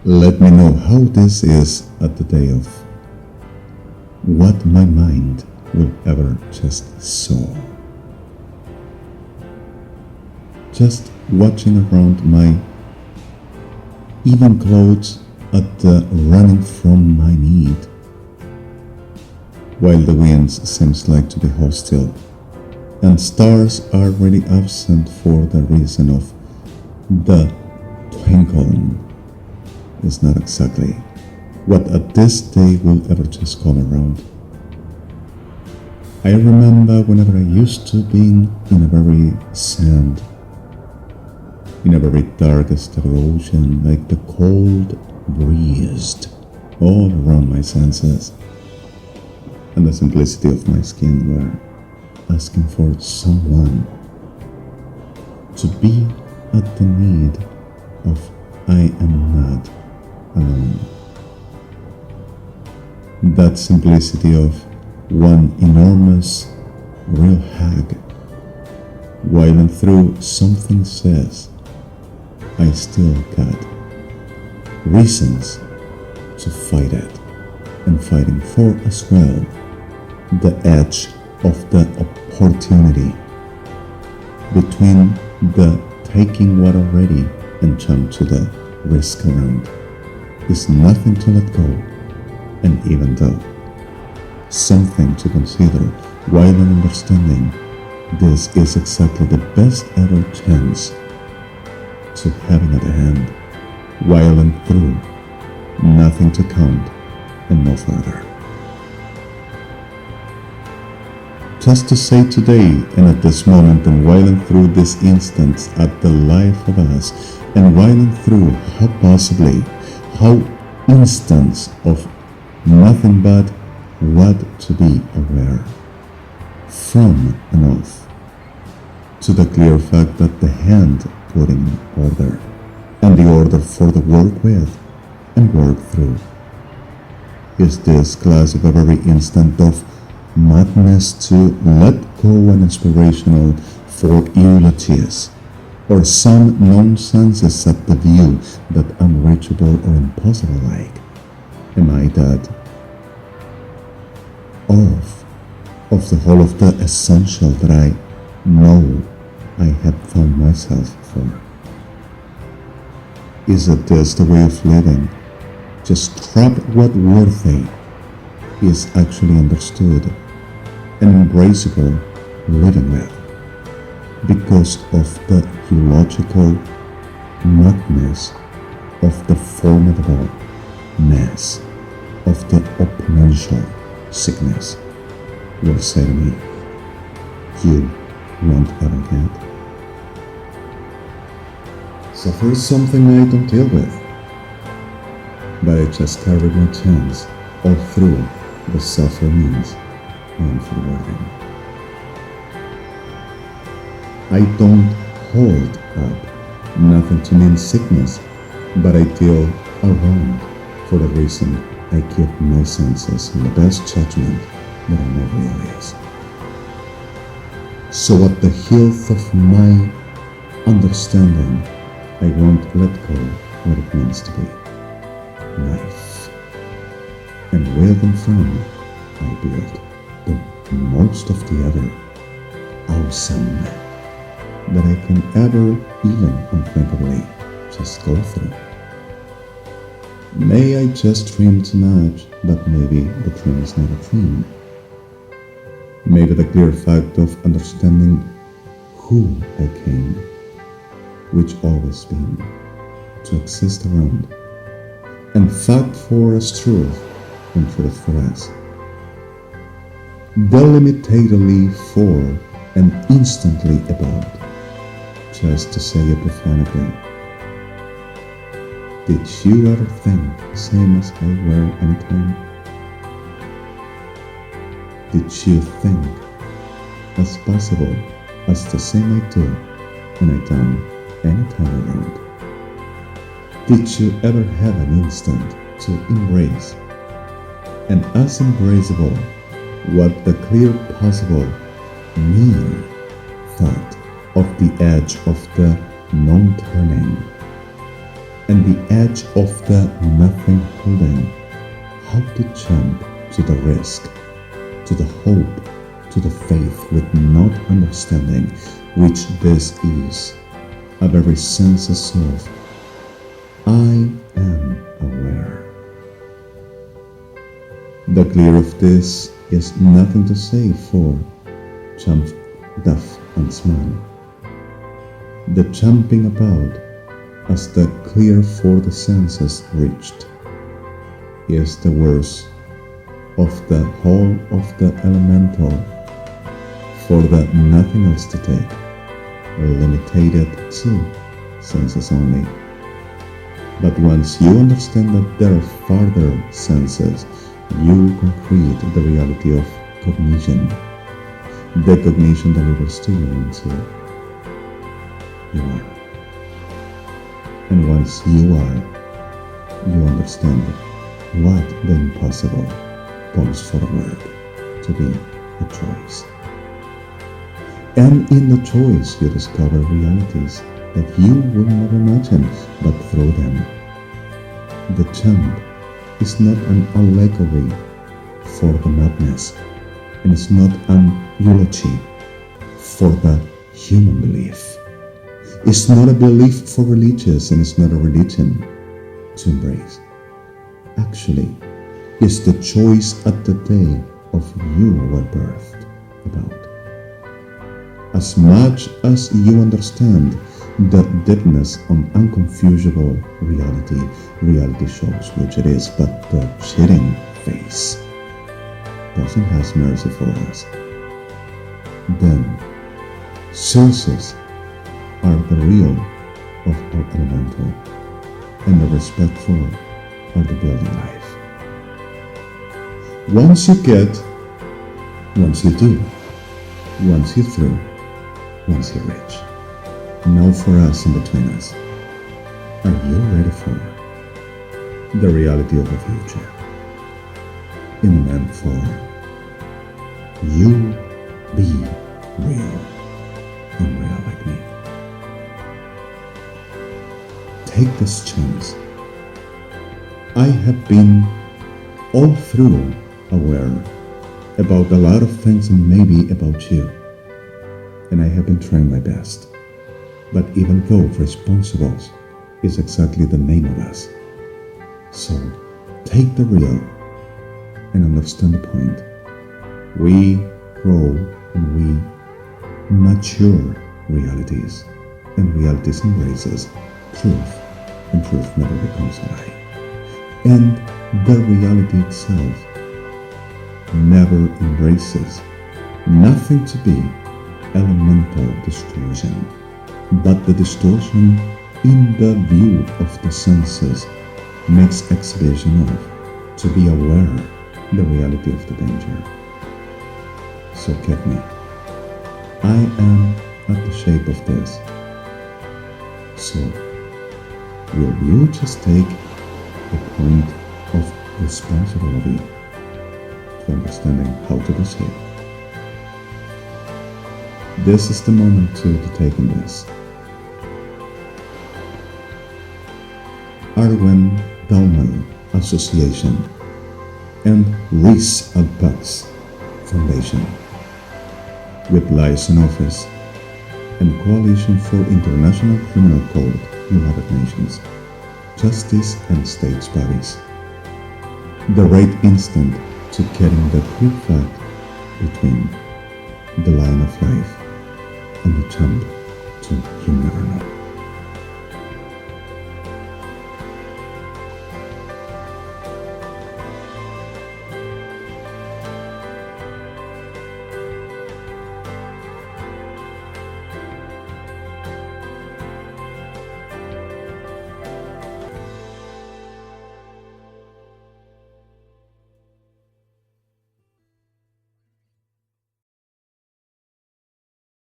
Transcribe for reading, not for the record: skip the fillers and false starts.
Let me know how this is at the day of what my mind will ever just saw. Just watching around my even clothes at the running from my need, while the winds seems like to be hostile, and stars are really absent for the reason of the twinkling is not exactly what at this day will ever just come around. I remember whenever I used to be in a very sand, in a very darkest of the ocean, like the cold breeze all around my senses, and the simplicity of my skin were asking for someone to be at the need of I am not alone. That simplicity of one enormous real hug, while and through something says, I still got reasons to fight it, and fighting for as well the edge of the opportunity between the taking what already and jump to the risk around is nothing to let go, and even though something to consider while in understanding this is exactly the best ever chance to having at hand, while and through nothing to count and no further. Just to say today and at this moment and while and through this instant at the life of us, and while and through how possibly, how instance of nothing but what to be aware from and of, to the clear fact that the hand put in order, and the order for the work with and work through, is this class of a very instant of madness to let go and inspirational for eulogies, or some nonsenses at the view that unreachable or impossible like, am I that of the whole of the essential that I know I have found myself for? Is it this the way of living? Just trap what worthy is actually understood and embraceable living with, because of the illogical madness of the formidable mass of the opponential sickness will say to me, you won't ever get. Suffer is something I don't deal with, but I just carry my chance all through the suffer means I am forwarding. I don't hold up nothing to mean sickness, but I deal around for the reason I give my senses the best judgment that I know really is. So at the health of my understanding, I won't let go what it means to be life. And with and from, I build the most of the ever awesome that I can ever even unthinkably just go through. May I just dream too much, but maybe the dream is not a dream. Maybe the clear fact of understanding who I came, which always been, to exist around, and fact for as truth, and truth for us. Delimitatedly for and instantly about, just to say it prophetically. Did you ever think the same as I were anytime? Did you think as possible as the same I do and I done anytime around? Did you ever have an instant to embrace, and as embraceable, what the clear possible mean thought of the edge of the non-turning, and the edge of the nothing holding, how to jump to the risk, to the hope, to the faith with not understanding, which this is, a very senses of I am aware. The clear of this is nothing to say for jump, deaf and smile. The jumping about as the clear for the senses reached is the worst of the whole of the elemental for the nothing else to take, limited to senses only. But once you understand that there are further senses, you can create the reality of cognition. The cognition delivers to you into you are. And once you are, you understand what the impossible points forward to be a choice. And in the choice you discover realities that you would never imagine, but through them. The jump is not an allegory for the madness, and it's not an eulogy for the human belief. It's not a belief for religious, and it's not a religion to embrace. Actually, it's the choice at the day of you were birthed about. As much as you understand the deepness on unconfusible reality shows which it is, but the cheating face doesn't have mercy for us. Then sources are the real of our elemental, and the respectful are the building life. Once you get, once you do, once you through, once you reach. Now for us in between us, are you ready for the reality of the future? In the meant for you be real and real like me. Take this chance. I have been all through aware about a lot of things and maybe about you, and I have been trying my best. But even though responsibles is exactly the name of us, so take the real and understand the point. We grow and we mature realities, and realities embraces truth, and truth never becomes a lie. And the reality itself never embraces nothing to be elemental distortion, but the distortion in the view of the senses makes exhibition of to be aware the reality of the danger. So get me. I am at the shape of this. So will you just take a point of responsibility to understanding how to proceed? This is the moment to take on this. Arwen-Dalman Association and Rees Alpax Foundation with Liaison Office and Coalition for International Criminal Code, United Nations, Justice and States Bodies. The right instant to getting the clear fact between the line of life and the jump to human